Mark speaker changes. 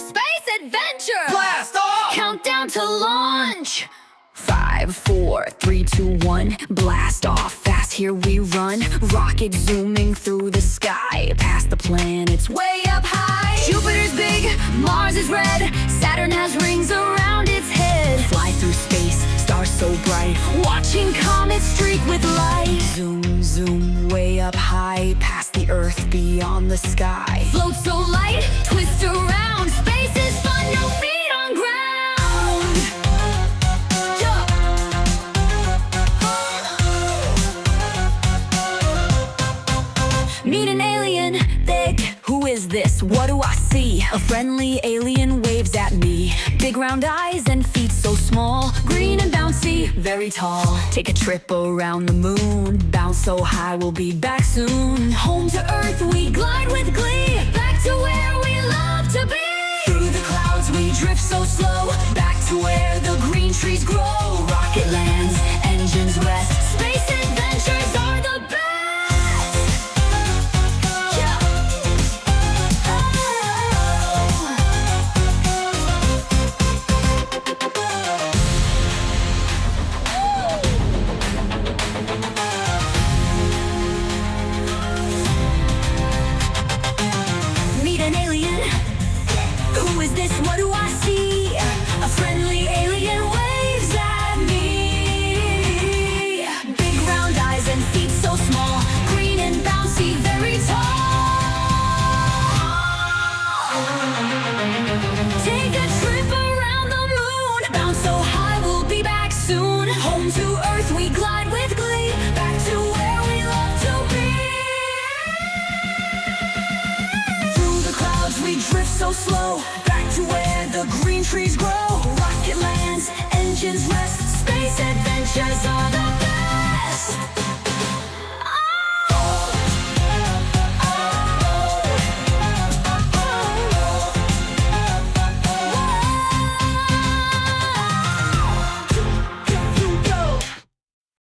Speaker 1: Space adventure!
Speaker 2: Blast off!
Speaker 1: Countdown to launch! 5, 4, 3, 2, 1. Blast off, fast here we run. Rocket zooming through the sky, past the planets way up high. Jupiter's big, Mars is red, Saturn has rings around its head. Fly through space, stars so bright, watching comets streak with light. Zoom, zoom, way up high, past the Earth, beyond the sky. Float so light, twist around, space is fun, no feet on ground. Meet an alien, big, who is this? What do I see? A friendly alien waves at me. Big round eyes and feet so small. Green and bouncy, very tall. Take a trip around the moon. Bounce so high, we'll be back soon. Home to Earth, we glide with glee. Back to where we love to be. Through the clouds, we drift so slow. Back to where the green trees grow. Rocket lands, engines rest. Space adventures are the best. Who is this? What do I see? A friendly alien waves at me. Big round eyes and feet so small. Green and bouncy, very tall. Take a trip around the moon. Bounce so high, we'll be back soon. Home to Earth, we glide with glee. Back to where we love to be. Through the clouds, we drift so slow. Back to where the green trees grow. Rocket lands, engines rest. Space adventures are the